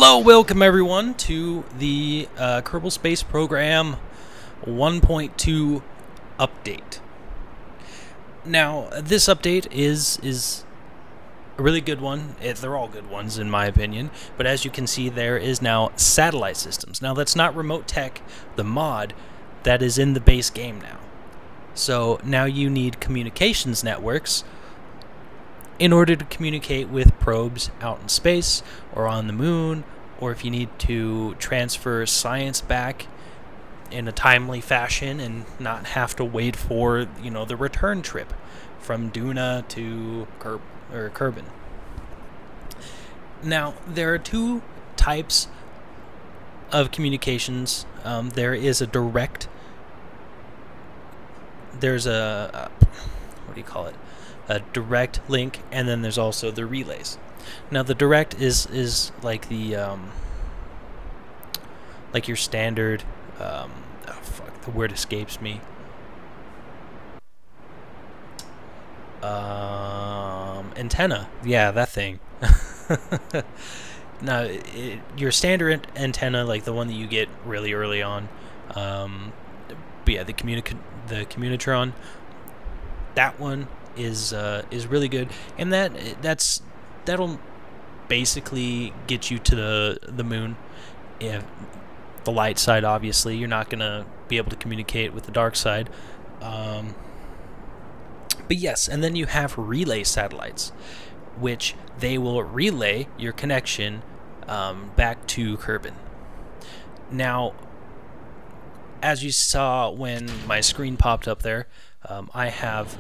Hello, welcome everyone to the Kerbal Space Program 1.2 update. Now, this update is a really good one. They're all good ones in my opinion, but as you can see, there is now satellite systems. Now, that's not Remote Tech, the mod that is in the base game now. So now you need communications networks in order to communicate with probes out in space or on the moon, or if you need to transfer science back in a timely fashion and not have to wait for, the return trip from Duna to Kerbin. Now, there are two types of communications. There is a direct, there's a what do you call it? A direct link, and then there's also the relays. Now, the direct is like the like your standard oh fuck, the word escapes me. Antenna. Yeah, that thing. Now, your standard antenna, like the one that you get really early on, but yeah, the Communitron, that one is really good, and that'll basically get you to the moon. Yeah, the light side, obviously, you're not gonna be able to communicate with the dark side. But yes, and then you have relay satellites, which they will relay your connection back to Kerbin. Now, as you saw when my screen popped up there, I have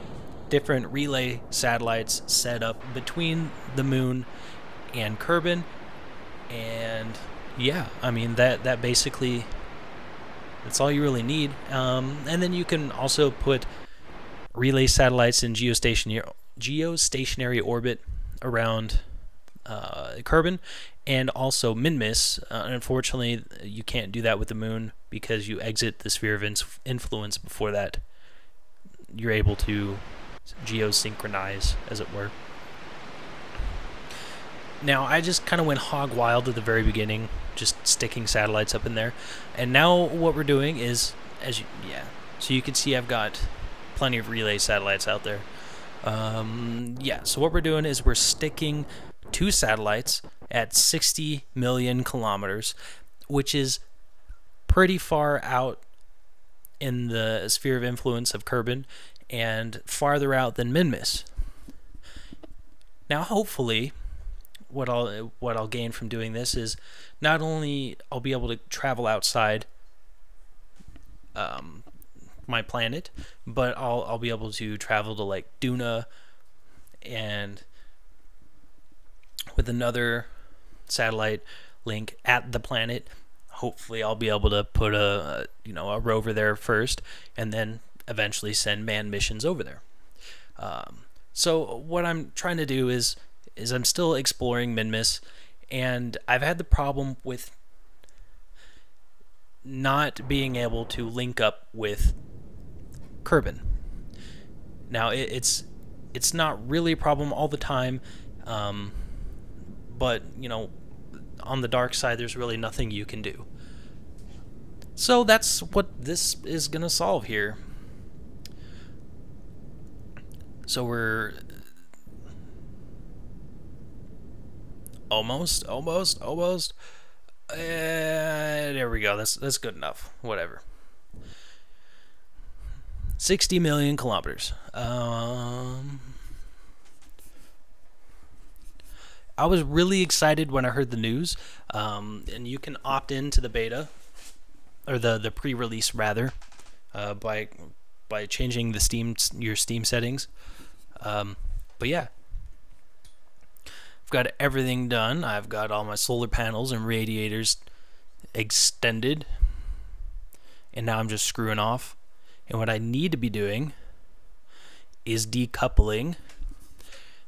different relay satellites set up between the moon and Kerbin, and yeah, I mean that basically, that's all you really need. And then you can also put relay satellites in geostationary orbit around Kerbin, and also min-miss. Unfortunately, you can't do that with the moon because you exit the sphere of influence before that. You're able to geosynchronize, as it were. Now, I just kind of went hog wild at the very beginning, just sticking satellites up in there. And now what we're doing is, so you can see I've got plenty of relay satellites out there. Yeah, so what we're doing is we're sticking two satellites at 60 million kilometers, which is pretty far out in the sphere of influence of Kerbin, and farther out than min-miss. Now, hopefully, what I'll gain from doing this is not only I'll be able to travel outside my planet, but I'll be able to travel to like Duna, and with another satellite link at the planet, hopefully I'll be able to put a rover there first, and then eventually send manned missions over there. So what I'm trying to do is I'm still exploring min-miss, and I've had the problem with not being able to link up with Kerbin. Now, it's not really a problem all the time, but on the dark side, there's really nothing you can do. So that's what this is gonna solve here. So we're almost. There we go. That's good enough. Whatever. 60 million kilometers. I was really excited when I heard the news. And you can opt into the beta, or the pre-release rather, by changing your Steam settings. But yeah, I've got everything done. I've got all my solar panels and radiators extended, and now I'm just screwing off. And what I need to be doing is decoupling.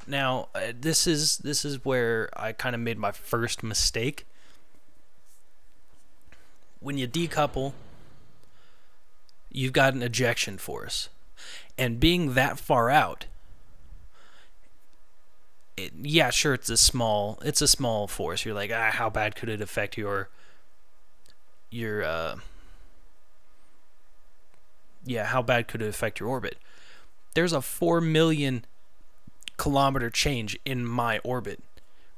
Now, this is where I kind of made my first mistake. When you decouple, you've got an ejection force, and being that far out, yeah, sure, it's a small force. You're like, how bad could it affect your yeah, how bad could it affect your orbit? There's a 4 million kilometer change in my orbit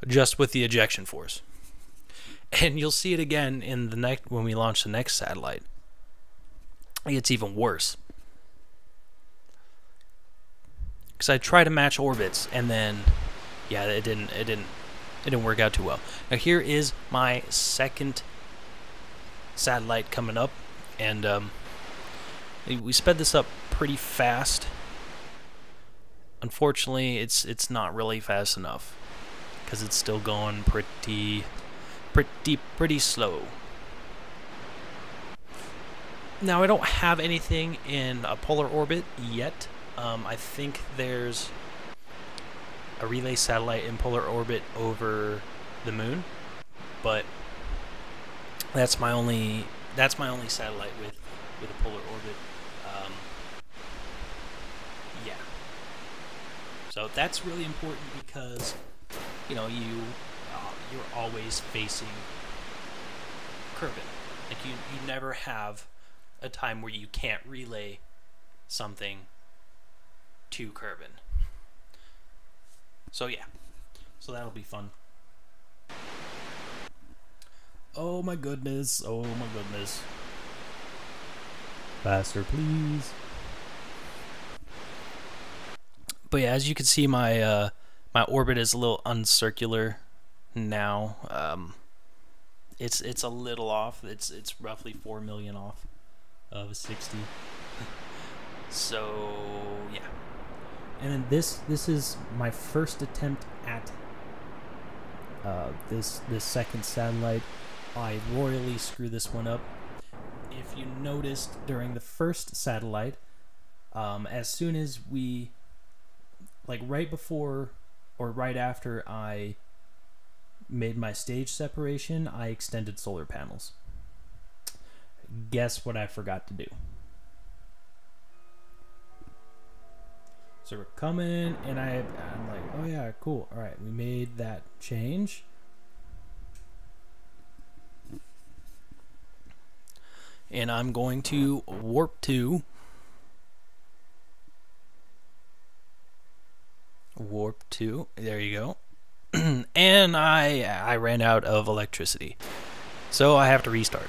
just with the ejection force. And you'll see it again in the next when we launch the next satellite. It's even worse. Because I try to match orbits, and then, yeah, it didn't work out too well. Now here is my second satellite coming up, and we sped this up pretty fast. Unfortunately, it's not really fast enough because it's still going pretty slow. Now I don't have anything in a polar orbit yet. I think there's a relay satellite in polar orbit over the moon, but that's my only satellite with a polar orbit. Yeah. So that's really important because you're always facing Kerbal. Like you never have a time where you can't relay something to Kerbal. So yeah, so that'll be fun. Oh my goodness! Oh my goodness! Faster, please. But yeah, as you can see, my my orbit is a little uncircular now. It's a little off. It's roughly 4 million off of 60. So yeah. And then this is my first attempt at this second satellite. I royally screwed this one up. If you noticed during the first satellite, as soon as we, like right before or right after I made my stage separation, I extended solar panels. Guess what I forgot to do? So we're coming, and I'm like, oh yeah, cool. All right, we made that change. And I'm going to warp to there you go. And I ran out of electricity, so I have to restart.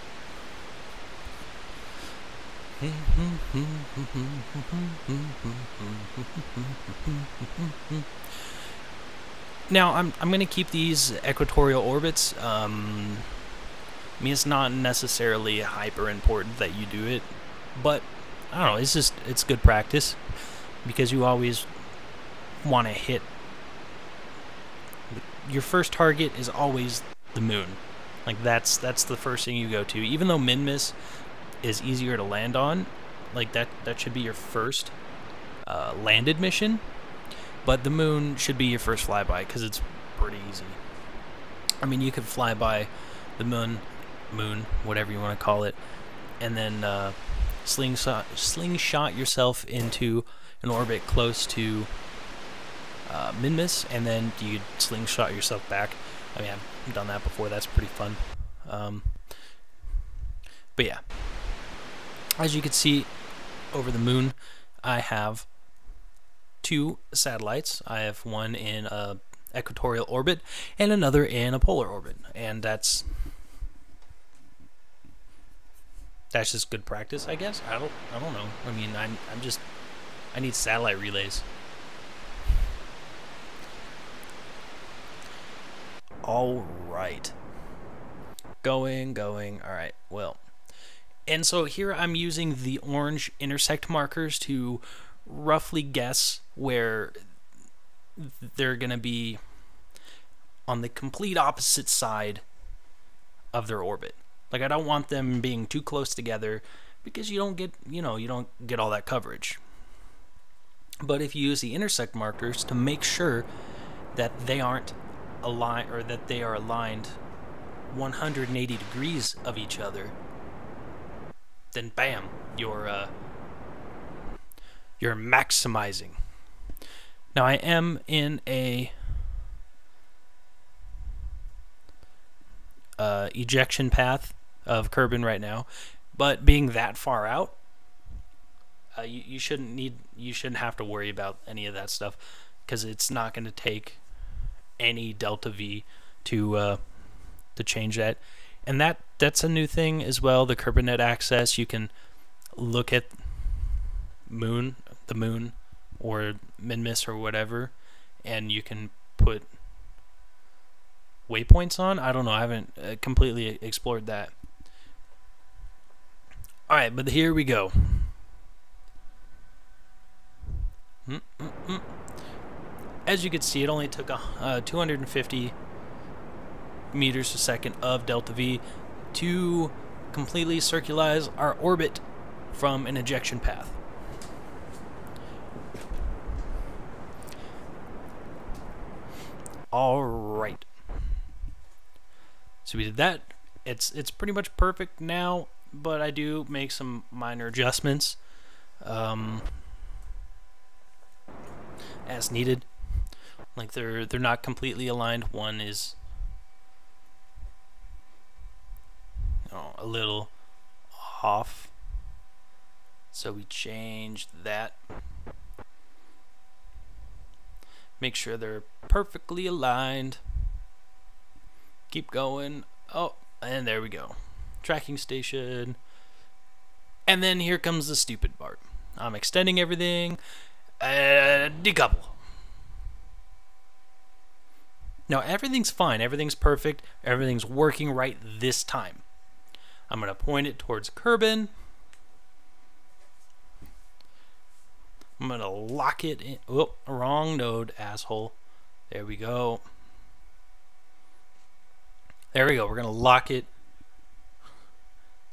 Now I'm gonna keep these equatorial orbits. I mean, it's not necessarily hyper important that you do it, but I don't know. It's good practice because you always want to hit. Your first target is always the moon. Like that's the first thing you go to. Even though min-miss is easier to land on, like that should be your first landed mission, but the moon should be your first flyby because it's pretty easy. I mean, you could fly by the moon, whatever you want to call it, and then slingshot yourself into an orbit close to min-miss, and then you slingshot yourself back. I mean, I've done that before. That's pretty fun. But yeah, as you can see over the moon, I have 2 satellites. I have one in a equatorial orbit and another in a polar orbit, and that's just good practice, I guess. I don't know. I mean, I need satellite relays. All right. Going. All right. Well, and so here I'm using the orange intersect markers to roughly guess where they're going to be on the complete opposite side of their orbit. Like, I don't want them being too close together because you don't get all that coverage. But if you use the intersect markers to make sure that they aren't aligned, or that they are aligned 180 degrees of each other, then bam, you're maximizing. Now I am in a ejection path of Kerbin right now, but being that far out, you shouldn't have to worry about any of that stuff, because it's not going to take any delta V to change that. And that's a new thing as well. The KerbenNet access, you can look at the moon or Minmus or whatever, and you can put waypoints on. I don't know, I haven't completely explored that. Alright, but here we go. As you can see, it only took 250 meters a second of delta V to completely circularize our orbit from an ejection path. Alright. So we did that. It's pretty much perfect now, but I do make some minor adjustments as needed. Like they're not completely aligned. One is a little off, so we changed that. Make sure they're perfectly aligned. Keep going. Oh, and there we go. Tracking station. And then here comes the stupid part. I'm extending everything. Decouple. Now everything's fine. Everything's perfect. Everything's working right this time. I'm going to point it towards Kerbin. I'm going to lock it in. Oh, wrong node, asshole. There we go. There we go. We're going to lock it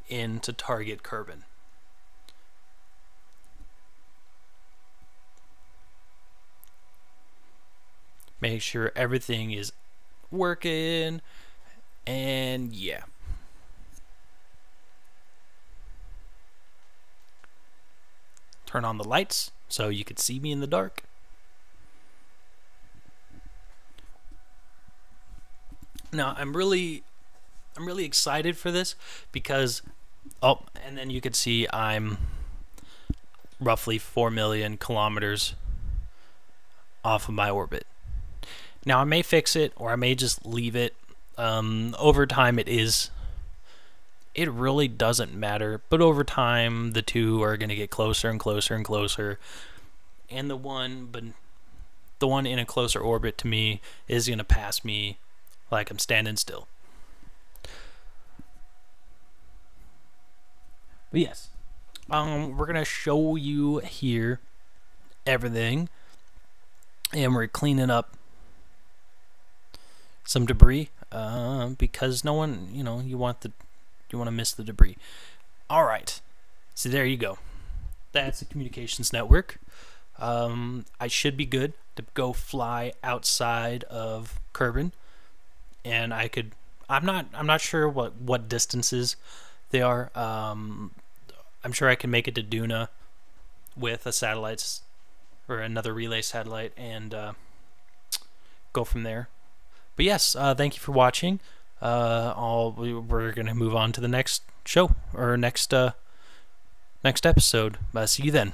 in to target Kerbin. Make sure everything is working. And yeah. Turn on the lights so you can see me in the dark. Now I'm really excited for this because and then you can see I'm roughly 4 million kilometers off of my orbit. Now I may fix it or I may just leave it. Over time it really doesn't matter, but over time the two are going to get closer and closer and closer, and the one in a closer orbit to me is going to pass me like I'm standing still. But yes, we're going to show you here everything, and we're cleaning up some debris because no one, you want to miss the debris. All right, so there you go. That's the communications network. I should be good to go fly outside of Kerbin, and I'm not sure what distances they are. I'm sure I can make it to Duna with a satellite or another relay satellite and go from there. But yes, thank you for watching. We're gonna move on to the next show or next episode. See you then.